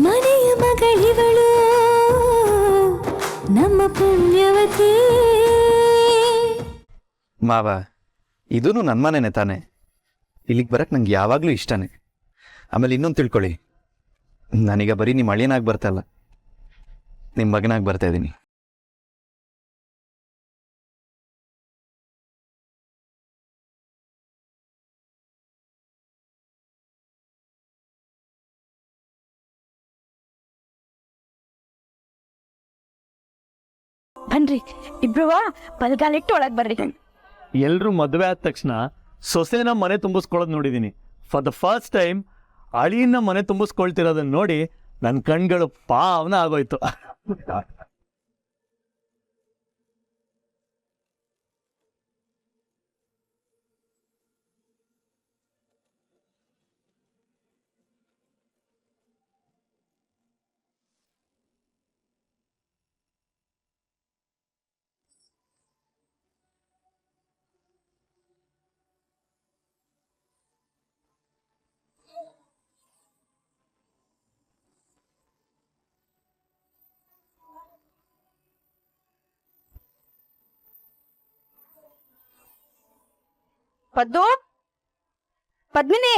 ಮನೆಯ ಮಗಳಿವಳು ನಮ್ಮ ಪುಣ್ಯವತಿ. ಮಾವ, ಇದೂ ನನ್ನ ಮನೆನೇ ತಾನೆ. ಇಲ್ಲಿಗೆ ಬರಕ್ಕೆ ನಂಗೆ ಯಾವಾಗಲೂ ಇಷ್ಟನೇ. ಆಮೇಲೆ ಇನ್ನೊಂದು ತಿಳ್ಕೊಳ್ಳಿ, ನಾನೀಗ ಬರೀ ನಿಮ್ಮ ಅಳಿಯನಾಗಿ ಬರ್ತಲ್ಲ, ನಿಮ್ಮ ಮಗನಾಗಿ ಬರ್ತಾ ಇದ್ದೀನಿ. ಬನ್ರಿ ಇಬ್ರು ಬಲ್ಗಾಲಿಟ್ಟು ಒಳಗ್ ಬರ್ರಿ. ಎಲ್ರು ಮದುವೆ ಆದ ತಕ್ಷಣ ಸೊಸೆನ ಮನೆ ತುಂಬಿಸ್ಕೊಳ್ಳೋದು ನೋಡಿದೀನಿ. ಫಾರ್ ದ ಫಸ್ಟ್ ಟೈಮ್ ಅಳಿಯನ್ನ ಮನೆ ತುಂಬಿಸ್ಕೊಳ್ತಿರೋದನ್ನ ನೋಡಿ ನನ್ನ ಕಣ್ಗಳು ಪಾವನ ಆಗೋಯ್ತು. ಪದ್ದು, ಪದ್ಮಿನಿ,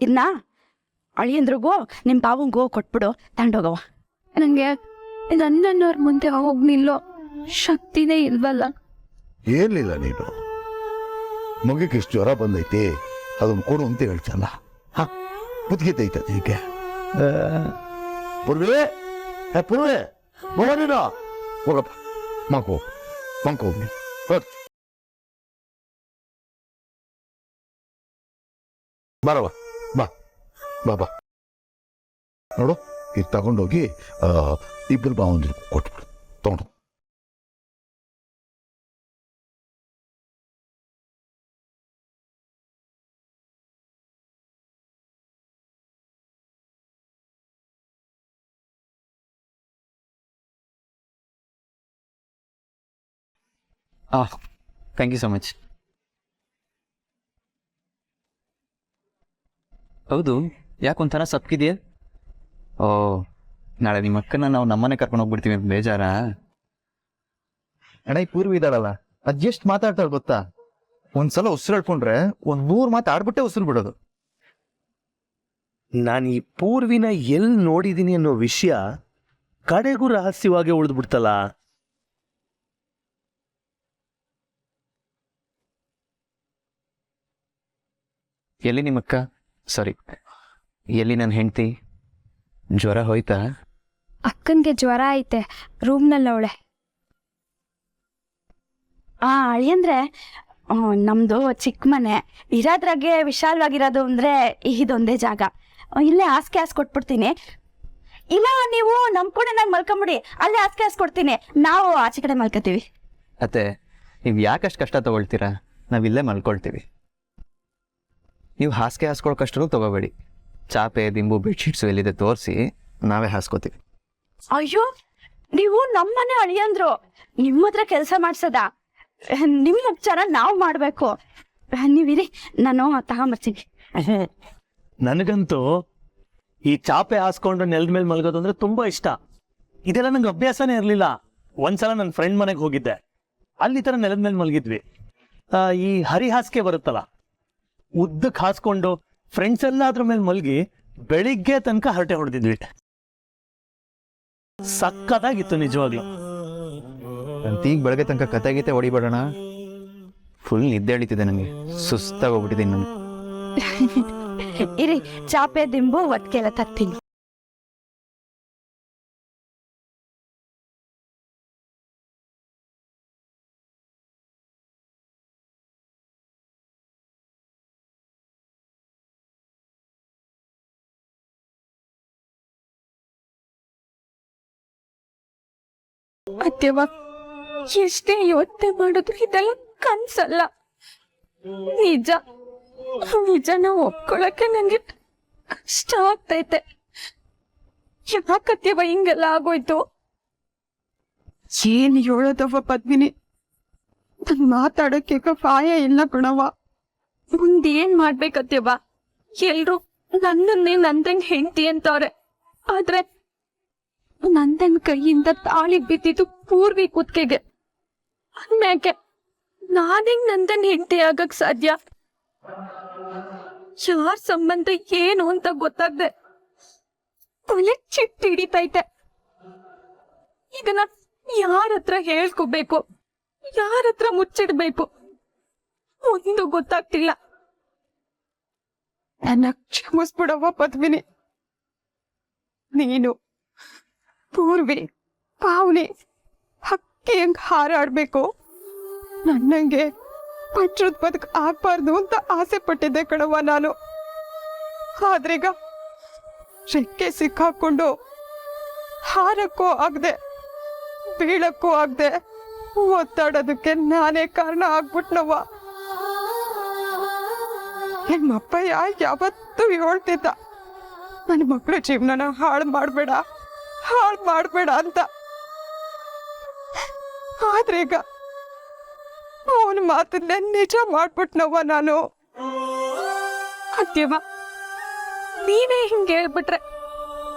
ಇದ್ನ ಅಳಿಯಂದ್ರಿಗೂ ನಿಮ್ ತಾವಂಗೂ ಕೊಟ್ಬಿಡು, ತಗೊಂಡೋಗವ. ನಂಗೆ ನನ್ನನ್ನವ್ರ ಮುಂದೆ ಹೋಗ್ ನಿಲ್ಲೋ ಶಕ್ತಿನೇ ಇಲ್ವಲ್ಲ. ಏನಿಲ್ಲ, ನೀನು ಮಗಕ್ಕೆ ಎಷ್ಟು ಜ್ವರ ಬಂದೈತಿ ಅದನ್ನು ಕೊಡು ಅಂತ ಹೇಳ್ತಲ್ಲ. ಬುದ್ಧಿಗೈತ ಹೀಗೆ ಪುರ್ವೆ ಪುರ್ವೆ ನೀನು ಹೋಗಪ್ಪ, ಮಕ್ಕೋ ಹೋಗಿ ಬರವ, ಬಾ ಬಾ ಬಾ. ನೋಡು, ಇದು ತಗೊಂಡೋಗಿ ಇಬ್ಬರು ಬಾವಂದ್ರು ಕೊಟ್ಬಿಡು, ತಗೊಂಡು. Thank you so much. ಹೌದು, ಯಾಕೊಂಥರ ಸಪ್ಕಿದೆಯಾ? ಓ, ನಾಳೆ ನಿಮ್ಮ ಅಕ್ಕನ ನಾವು ನಮ್ಮನೆ ಕರ್ಕೊಂಡು ಹೋಗ್ಬಿಡ್ತೀವಿ ಅಂತ ಬೇಜಾರಾ? ಅಣ್ಣ, ಈ ಪೂರ್ವಿ ಇದ್ದಾಳಲ್ಲ, ಅಜ್ಜೆಸ್ಟ್ ಮಾತಾಡ್ತಾಳೆ ಗೊತ್ತಾ? ಒಂದ್ಸಲ ಉಸಿರು ಹೇಳ್ಕೊಂಡ್ರೆ 100 ಮಾತು ಆಡ್ಬಿಟ್ಟೆ ಉಸಿರು ಬಿಡೋದು. ನಾನು ಈ ಪೂರ್ವಿನ ಎಲ್ಲಿ ನೋಡಿದೀನಿ ಅನ್ನೋ ವಿಷಯ ಕಡೆಗೂ ರಹಸ್ಯವಾಗಿ ಉಳಿದ್ಬಿಡ್ತಲ್ಲ. ಎಲ್ಲಿ ನಿಮ್ಮ ಅಕ್ಕ, ಸಾರಿ, ಎಲ್ಲಿ ನನ್ನ ಹೆಂಡತಿ? ಜ್ವರ ಹೋಯ್ತಾ? ಅಕ್ಕನ್ಗೆ ಜ್ವರ ಐತೆ, ರೂಮ್ನಲ್ಲಿ ಅವಳೆ. ಅಳಿಯಂದ್ರೆ ನಮ್ದು ಚಿಕ್ಕ ಮನೆ ಇರೋದ್ರಾಗೆ ವಿಶಾಲವಾಗಿರೋದು ಅಂದ್ರೆ ಇದೊಂದೇ ಜಾಗ. ಇಲ್ಲೇ ಹಾಸಿಗೆ ಕೊಟ್ಬಿಡ್ತೀನಿ. ಇಲ್ಲ, ನೀವು ನಮ್ ಕೂಡ ನಂಗೆ ಮಲ್ಕೊಂಬಿಡಿ, ಅಲ್ಲೇ ಹಾಸಿಗೆ ಕೊಡ್ತೀನಿ, ನಾವು ಆಚೆ ಕಡೆ ಮಲ್ಕೋತೀವಿ. ಅತ್ತೆ, ನೀವು ಯಾಕಷ್ಟು ಕಷ್ಟ ತಗೊಳ್ತೀರಾ? ನಾವಿಲ್ಲೇ ಮಲ್ಕೊಳ್ತೀವಿ. ನೀವು ಹಾಸಿಗೆ ಹಾಸ್ಕೊಳಕಷ್ಟು ತಗೋಬೇಡಿ. ಚಾಪೆ, ದಿಂಬು, ಬೆಡ್ಶೀಟ್ಸು ಎಲ್ಲಿದೆ ತೋರಿಸಿ, ನಾವೇ ಹಾಸ್ಕೋತೀವಿ. ಅಯ್ಯೋ, ನೀವು ನಮ್ಮನೆ ಅಳಿಯಂದ್ರು, ನಿಮ್ಮ ಹತ್ರ ಕೆಲಸ ಮಾಡ್ಸದ? ನಿಮ್ಮ ಉಪಚಾರ ನಾವು ಮಾಡ್ಬೇಕು. ನೀವಿರಿ, ನಾನು ತಗೊಂಬರ್ತೀನಿ. ನನಗಂತೂ ಈ ಚಾಪೆ ಹಾಸ್ಕೊಂಡು ನೆಲದ ಮೇಲೆ ಮಲಗೋದು ಅಂದ್ರೆ ತುಂಬಾ ಇಷ್ಟ. ಇದೆಲ್ಲ ನಂಗೆ ಅಭ್ಯಾಸನೇ ಇರಲಿಲ್ಲ. ಒಂದ್ಸಲ ನನ್ನ ಫ್ರೆಂಡ್ ಮನೆಗೆ ಹೋಗಿದ್ದೆ, ಅಲ್ಲಿ ತರ ನೆಲದ ಮೇಲೆ ಮಲಗಿದ್ವಿ. ಈ ಹರಿ ಹಾಸಿಗೆ ಬರುತ್ತಲ್ಲ, ಉದ್ದಕ್ಕೆ ಹಾಸ್ಕೊಂಡು ಫ್ರೆಂಡ್ಸ್ ಎಲ್ಲ ಅದ್ರ ಮೇಲೆ ಮಲಗಿ ಬೆಳಿಗ್ಗೆ ತನಕ ಹರಟೆ ಹೊಡೆದಿದ್ವಿ. ಸಕ್ಕತ್ತಾಗಿತ್ತು ನಿಜವಾಗ್ಲು. ಈಗ ಬೆಳಗ್ಗೆ ತನಕ ಕತೆ ಗೀತೆ ಹೊಡಿಬೇಡೋಣ. ಫುಲ್ ನಿದ್ದೆ ಎಳಿತಿದೆ ನನಗೆ, ಸುಸ್ತಾಗಿ ಹೋಗ್ಬಿಟ್ಟಿದ್ದೀನಿ ನಾನು. ಇರಿ, ಚಾಪೆ ದಿಂಬು ಒಟ್ಟಿಗೆಲ್ಲ ತರ್ತೀನಿ. ಅತ್ಯವ, ಎಷ್ಟೇ ಯೋಚನೆ ಮಾಡಿದ್ರು ಇದೆಲ್ಲ ಕನ್ಸಲ್ಲ. ನಿಜ ನಿಜನ ಒಪ್ಕೊಳಕ್ಕೆ ನಂಗೆ ಕಷ್ಟ ಆಗ್ತೈತೆ. ಯಾಕತ್ಯವ ಹಿಂಗೆಲ್ಲ ಆಗೋಯ್ತು? ಏನ್ ಹೇಳೋದವ ಪದ್ಮಿನಿ, ನನ್ ಮಾತಾಡೋಕೆ ಪಾಯ ಇಲ್ಲ ಕಣವ. ಮುಂದೇನ್ ಮಾಡ್ಬೇಕತ್ಯವ? ಎಲ್ರು ನನ್ನನ್ನೇ ನಂದನ್ ಹೆಂಡತಿ ಅಂತವ್ರೆ. ಆದ್ರೆ ನಂದನ್ ಕೈಯಿಂದ ತಾಳಿ ಬಿದ್ದಿದ್ದು ಪೂರ್ವಿ ಕುತ್ತಿಗೆಗೆ. ಅಂದ್ಮ್ಯಾಕೆ ನಾನೆಂಗ್ ನಂದನ್ ಹೆಂಡತಿ ಆಗಕ್ ಸಾಧ್ಯ? ಯಾರ್ ಸಂಬಂಧ ಏನು ಅಂತ ಗೊತ್ತಾಗ್ದೆ ತಲೆ ಚಿಟ್ಟಿ ಹಿಡಿತೈತೆ. ಇದನ್ನ ಯಾರ ಹತ್ರ ಹೇಳ್ಕೋಬೇಕು, ಯಾರ ಹತ್ರ ಮುಚ್ಚಿಡ್ಬೇಕು ಒಂದು ಗೊತ್ತಾಗ್ತಿಲ್ಲ. ನನ್ನ ಕ್ಷಮಿಸ್ಬಿಡವ್ವ ಪದ್ಮಿನಿ. ನೀನು ಪೂರ್ವಿ ಪಾವನಿ ಹಕ್ಕಿ ಹಂಗ್ ಹಾರಾಡ್ಬೇಕು, ನನ್ನಂಗೆ ಪಂಚದ ಬದುಕು ಆಗ್ಬಾರ್ದು ಅಂತ ಆಸೆ ಪಟ್ಟಿದ್ದೆ ಕಣವ್ವ ನಾನು. ಆದ್ರೀಗ ರೆಕ್ಕೆ ಸಿಕ್ಕಾಕೊಂಡು ಹಾರಕ್ಕೂ ಆಗದೆ ಬೀಳಕ್ಕೂ ಆಗದೆ ಒತ್ತಾಡೋದಕ್ಕೆ ನಾನೇ ಕಾರಣ ಆಗ್ಬಿಟ್ನವ್ವ. ನಿಮ್ಮಪ್ಪಯ್ಯ ಯಾವತ್ತೂ ಹೇಳ್ತಿದ್ದ, ನನ್ನ ಮಕ್ಕಳ ಜೀವನನ ಹಾಳು ಮಾಡಬೇಡ ಅಂತ. ಆದ್ರೀಗ ಅವನ ಮಾತನ್ನೇ ನಿಜ ಮಾಡ್ಬಿಟ್ನವ್ವ ನಾನು. ಅತ್ಯವ ನೀವೇ ಹಿಂಗೆ ಹೇಳ್ಬಿಟ್ರೆ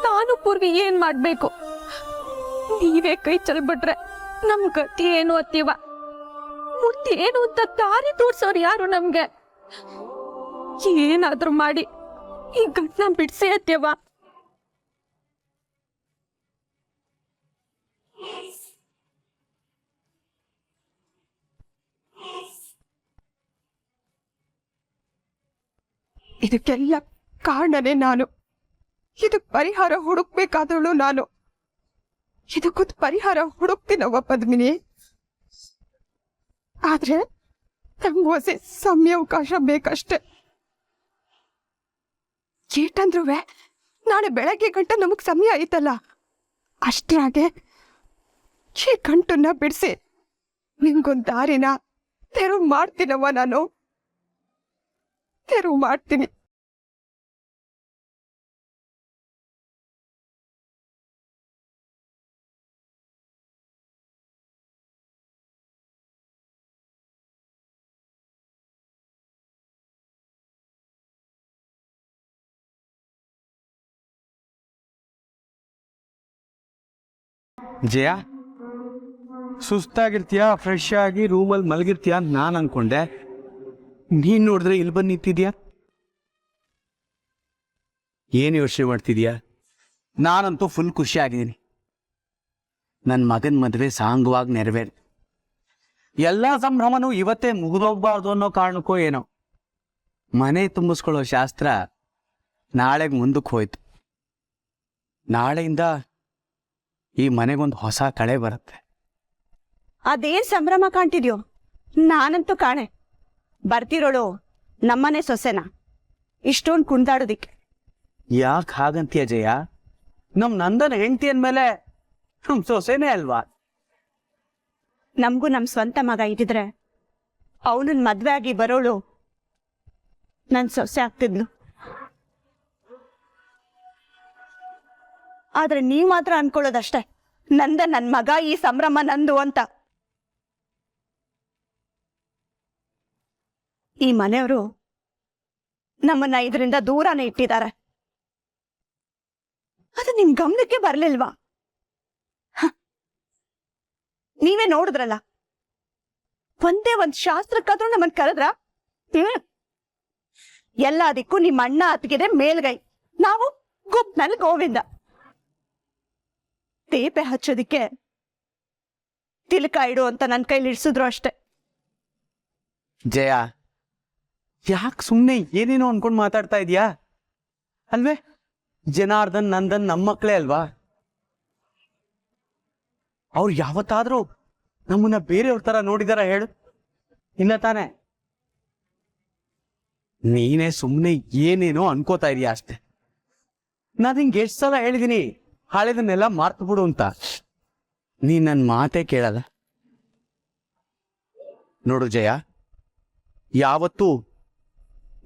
ನಾನು ಪೂರ್ವಿ ಏನ್ ಮಾಡ್ಬೇಕು? ನೀವೇ ಕೈ ಚೆಲ್ಬಿಟ್ರೆ ನಮ್ ಗತಿ ಏನು ಅತ್ಯವ? ಮುಟ್ಟಿ ಏನು ಅಂತ ದಾರಿ ತೋರ್ಸೋರು ಯಾರು ನಮ್ಗೆ? ಏನಾದ್ರೂ ಮಾಡಿ ಈ ಘಟ್ನ ಬಿಡ್ಸೇ ಅತ್ಯವ. ಇದಕ್ಕೆಲ್ಲ ಕಾರಣನೇ ನಾನು. ಇದಕ್ ಪರಿಹಾರ ಹುಡುಕ್ಬೇಕಾದವಳು ನಾನು. ಇದಕ್ಕೊಂದು ಪರಿಹಾರ ಹುಡುಕ್ತೀನವ್ವ ಪದ್ಮಿನಿ. ಆದ್ರೆ ನಂಗೆ ಹೊಸ ಸಮಯಾವಕಾಶ ಬೇಕಷ್ಟೆ. ಏಟಂದ್ರೂ ನಾಳೆ ಬೆಳಗ್ಗೆ ಗಂಟೆ ನಮಗ್ ಸಮಯ ಐತಲ್ಲ, ಅಷ್ಟ್ರಾಗೆ ಈ ಗಂಟನ್ನ ಬಿಡಿಸಿ ನಿಮ್ಗೊಂದು ದಾರಿನ ತೆರವು ಮಾಡ್ತೀನವ್ವ ನಾನು. ತೆರವು ಮಾಡ್ತೀನಿ. ಜಯ, ಸುಸ್ತಾಗಿರ್ತೀಯಾ, ಫ್ರೆಶ್ ಆಗಿ ರೂಮಲ್ಲಿ ಮಲಗಿರ್ತೀಯ ಅಂತ ನಾನು ಅನ್ಕೊಂಡೆ. ನೀನು ನೋಡಿದ್ರೆ ಇಲ್ಲಿ ಬಂದು ನಿಂತಿದ್ಯಾ. ಏನು ಯೋಚನೆ ಮಾಡ್ತಿದ್ಯಾ? ನಾನಂತೂ ಫುಲ್ ಖುಷಿ ಆಗಿದ್ದೀನಿ. ನನ್ನ ಮಗನ ಮದುವೆ ಸಾಂಗವಾಗಿ ನೆರವೇರಿ ಎಲ್ಲ ಸಂಭ್ರಮನೂ ಇವತ್ತೇ ಮುಗಿದೋಗ್ಬಾರ್ದು ಅನ್ನೋ ಕಾರಣಕ್ಕೋ ಏನೋ ಮನೆ ತುಂಬಿಸ್ಕೊಳ್ಳೋ ಶಾಸ್ತ್ರ ನಾಳೆಗೆ ಮುಂದಕ್ಕೆ ಹೋಯ್ತು. ನಾಳೆಯಿಂದ ಈ ಮನೆಗೊಂದು ಹೊಸ ಕಳೆ ಬರುತ್ತೆ. ಅದೇನ್ ಸಂಭ್ರಮ ಕಾಣ್ತಿದ್ಯೋ? ನಾನಂತೂ ಕಾಣೆ ಬರ್ತಿರೋಳು ನಮ್ಮನೆ ಸೊಸೆನ ಇಷ್ಟೊಂದು ಕುಣ್ದಾಡೋದಿಕ್ಕೆ. ಯಾಕೆ ಹಾಗಂತೀಯ ಜಯ? ನಮ್ ನಂದನ ಹೆಂಡತಿ ಅಂದ್ಮೇಲೆ ನಮ್ ಸೊಸೆನೇ ಅಲ್ವಾ? ನಮಗೂ ನಮ್ ಸ್ವಂತ ಮಗ ಇದ್ದಿದ್ರೆ ಅವನನ್ನ ಮದ್ವೆ ಆಗಿ ಬರೋಳು ನನ್ ಸೊಸೆ ಆಗ್ತಿದ್ಲು. ಆದ್ರೆ ನೀವ್ ಮಾತ್ರ ಅನ್ಕೊಳ್ಳೋದಷ್ಟೇ, ನನ್ ಮಗ, ಈ ಸಂಭ್ರಮ ನಂದು ಅಂತ. ಈ ಮನೆಯವರು ನಮ್ಮನ್ನ ಇದರಿಂದ ದೂರನೇ ಇಟ್ಟಿದ್ದಾರೆ. ಅದು ನಿಮ್ ಗಮನಕ್ಕೆ ಬರ್ಲಿಲ್ವಾ? ನೀವೇ ನೋಡಿದ್ರಲ್ಲ, ಒಂದೇ ಒಂದ್ ಶಾಸ್ತ್ರಕ್ಕಾದ್ರೂ ನಮ್ಮನ್ ಕರೆದ್ರ? ಎಲ್ಲದಕ್ಕೂ ನಿಮ್ಮ ಅಣ್ಣ ಅತ್ತಿಗೆದೆ ಮೇಲ್ಗೈ, ನಾವು ಗುಪ್ನಲ್ಲಿ ಗೋವಿಂದ. ತೇಪೆ ಹಚ್ಚೋದಿಕ್ಕೆ ತಿಲಕ ಇಡು ಅಂತ ನನ್ನ ಕೈಲಿ ಇಡ್ಸಿದ್ರು ಅಷ್ಟೆ. ಜಯ, ಯಾಕೆ ಸುಮ್ಮನೆ ಏನೇನೋ ಅನ್ಕೊಂಡು ಮಾತಾಡ್ತಾ ಇದೀಯಾ ಅಲ್ವೇ? ಜನಾರ್ದನ್ ನಂದನ್ ನಮ್ಮ ಮಕ್ಕಳೇ ಅಲ್ವಾ? ಅವ್ರು ಯಾವತ್ತಾದ್ರೂ ನಮ್ಮನ್ನ ಬೇರೆಯವ್ರ ತರ ನೋಡಿದಾರ ಹೇಳು? ಇಲ್ಲ ತಾನೆ? ನೀನೇ ಸುಮ್ಮನೆ ಏನೇನೋ ಅನ್ಕೋತಾ ಇದೀಯ ಅಷ್ಟೆ. ನಾನು ಹಿಂಗೆ ಎಷ್ಟು ಸಲ ಹೇಳಿದೀನಿ ಹಳೆದನ್ನೆಲ್ಲ ಮಾರ್ತು ಬಿಡು ಅಂತ. ನೀ ನನ್ನ ಮಾತೇ ಕೇಳಲ್ಲ. ನೋಡು ಜಯ, ಯಾವತ್ತೂ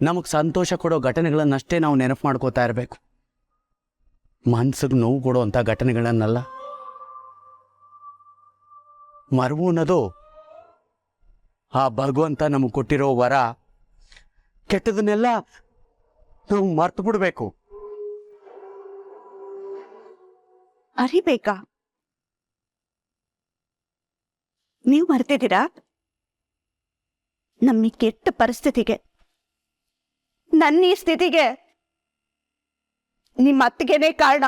ನಮಗ್ ಸಂತೋಷ ಕೊಡೋ ಘಟನೆಗಳನ್ನಷ್ಟೇ ನಾವು ನೆನಪು ಮಾಡ್ಕೋತಾ ಇರಬೇಕು, ಮನ್ಸಿಗೆ ನೋವು ಕೊಡೋ ಅಂಥ ಘಟನೆಗಳನ್ನಲ್ಲ. ಮರವು ಅನ್ನೋದು ಆ ಭಗವಂತ ನಮಗೆ ಕೊಟ್ಟಿರೋ ವರ. ಕೆಟ್ಟದನ್ನೆಲ್ಲ ನಾವು ಮರ್ತು ಬಿಡ್ಬೇಕು. ಅರಿಬೇಕಾ? ನೀವು ಮರ್ತಿದ್ದೀರಾ? ನಮ್ಮ ಈ ಕೆಟ್ಟ ಪರಿಸ್ಥಿತಿಗೆ, ನನ್ನ ಈ ಸ್ಥಿತಿಗೆ ನಿಮ್ಮ ಅತ್ತಿಗೆನೇ ಕಾರಣ.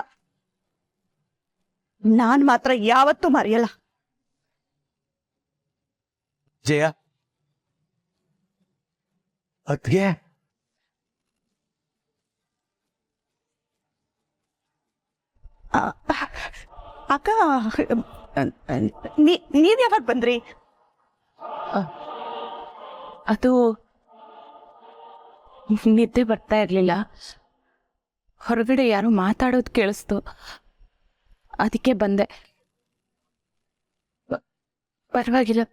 ನಾನ್ ಮಾತ್ರ ಯಾವತ್ತೂ ಮರೆಯಲ್ಲ. ಜಯ, ಅದ್ಗೆ ಅಕ್ಕ, ನೀವ್ ಯಾವಾಗ ಬಂದ್ರಿ? ಅದು ನಿದ್ದೆ ಬರ್ತಾ ಇರ್ಲಿಲ್ಲ. ಹೊರಗಡೆ ಯಾರೋ ಮಾತಾಡೋದು ಕೇಳಿಸ್ತು, ಅದಕ್ಕೆ ಬಂದೆ. ಪರವಾಗಿಲ್ಲ.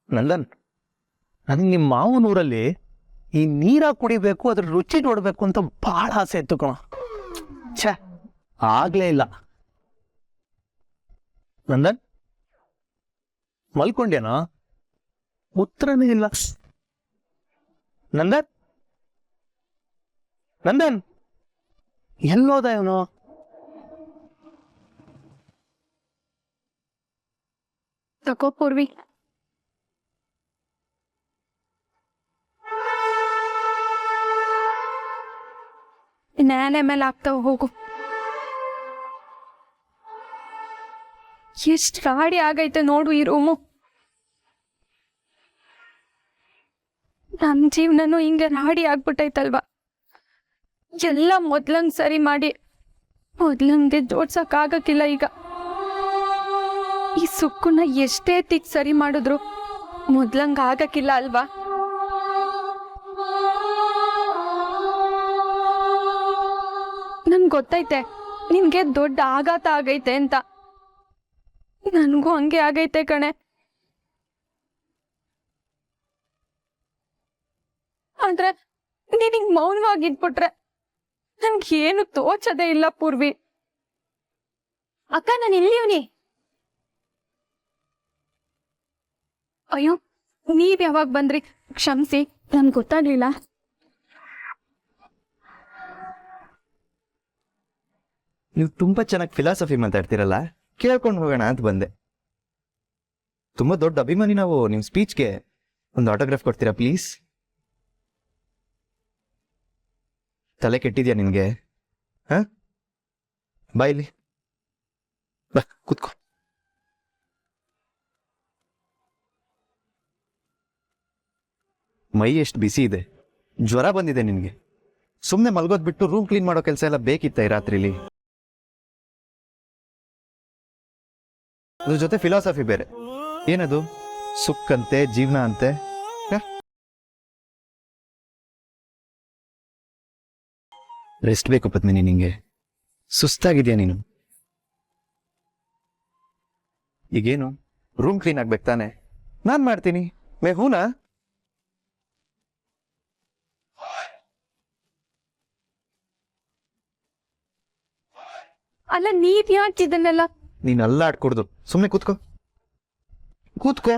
ನಂದನ್, ನನಗೆ ನಿಮ್ಮ ಮಾವನೂರಲ್ಲಿ ಈ ನೀರ ಕುಡಿಬೇಕು, ಅದ್ರ ರುಚಿ ನೋಡ್ಬೇಕು ಅಂತ ಬಹಳ ಆಸೆ ಇತ್ತು ಕಣ. ಛೇ, ಆಗ್ಲೇ ಇಲ್ಲ. ನಂದನ್, ಮಲ್ಕೊಂಡ್ಯಾನ? ಉತ್ತರನೇ ಇಲ್ಲ. ನಂದನ್, ನಂದನ್ ಎಲ್ಲೋದ ಇವನು? ತಗೋ ಪೂರ್ವಿ. ನ್ಯಾನೆ ಮೇಲೆ ಆಗ್ತಾವ, ಹೋಗು. ಎಷ್ಟು ರಾಡಿ ಆಗೈತೆ ನೋಡು ಈ ರೂಮು. ನನ್ನ ಜೀವನನೂ ಹಿಂಗೆ ರಾಡಿ ಆಗ್ಬಿಟ್ಟೈತಲ್ವಾ. ಎಲ್ಲ ಮೊದ್ಲಂಗೆ ಸರಿ ಮಾಡಿ ಮೊದ್ಲಂಗೆ ಜೋಡ್ಸಕ್ಕಾಗಕ್ಕಿಲ್ಲ ಈಗ. ಈ ಸುಕ್ಕನ್ನ ಎಷ್ಟೇ ತಿಕ್ ಸರಿ ಮಾಡಿದ್ರು ಮೊದ್ಲಂಗೆ ಆಗಕ್ಕಿಲ್ಲ ಅಲ್ವಾ. ನನ್ಗೆ ಗೊತ್ತೈತೆ ನಿನ್ಗೆ ದೊಡ್ಡ ಆಘಾತ ಆಗೈತೆ ಅಂತ. ನನಗೂ ಹಂಗೆ ಆಗೈತೆ ಕಣೆ. ಆದ್ರೆ ನೀನಿಂಗ್ ಮೌನವಾಗಿದ್ಬಿಟ್ರೆ ನನ್ಗೇನು ತೋಚದೇ ಇಲ್ಲ ಪೂರ್ವಿ. ಅಕ್ಕ, ನಾನು ಇಲ್ಲಿವ್ನಿ. ಅಯ್ಯೋ, ನೀವ್ ಯಾವಾಗ ಬಂದ್ರಿ? ಕ್ಷಮಿಸಿ, ನನ್ಗೆ ಗೊತ್ತಾಗ್ಲಿಲ್ಲ. ನೀವು ತುಂಬಾ ಚೆನ್ನಾಗಿ ಫಿಲಾಸಫಿ ಮಾತಾಡ್ತಿರಲ್ಲ, ಕೇಳ್ಕೊಂಡು ಹೋಗೋಣ ಅಂತ ಬಂದೆ. ತುಂಬಾ ದೊಡ್ಡ ಅಭಿಮಾನಿ ನಾವು. ನಿಮ್ಮ ಸ್ಪೀಚ್ಗೆ ಒಂದು ಆಟೋಗ್ರಾಫ್ ಕೊಡ್ತೀರಾ ಪ್ಲೀಸ್? ತಲೆ ಕೆಟ್ಟಿದ್ಯಾ ನಿನ್ಗೆ? ಹಾ, ಬಾ ಇಲ್ಲಿ, ಬಾ ಕೂತ್ಕೋ. ಮೈ ಎಷ್ಟು ಬಿಸಿ ಇದೆ, ಜ್ವರ ಬಂದಿದೆ ನಿನ್ಗೆ. ಸುಮ್ಮನೆ ಮಲ್ಗೋದ್ ಬಿಟ್ಟು ರೂಮ್ ಕ್ಲೀನ್ ಮಾಡೋ ಕೆಲಸ ಎಲ್ಲ ಬೇಕಿತ್ತ ಈ ರಾತ್ರಿಲಿ? ಅದ್ರ ಜೊತೆ ಫಿಲಾಸಫಿ ಬೇರೆ. ಏನದು? ಸುಕ್ಕಂತೆ, ಜೀವನ ಅಂತೆ. ರೆಸ್ಟ್ ಬೇಕು ಪತ್ಮಿನಿ ನಿಂಗೆ. ಸುಸ್ತಾಗಿದ್ಯಾ ನೀನು? ಈಗೇನು ರೂಮ್ ಕ್ಲೀನ್ ಆಗ್ಬೇಕು ತಾನೆ? ನಾನ್ ಮಾಡ್ತೀನಿ. ಮೇ ಹೂನಾ? ಅಲ್ಲ, ನೀವ್ ಯಾಕೆ ಇದನ್ನೆಲ್ಲ? ನೀನ್ ಅಲ್ಲಾಡ್ಕೊಡ್ದು, ಸುಮ್ಮನೆ ಕೂತ್ಕೋ. ಕೂತ್ಕೋ.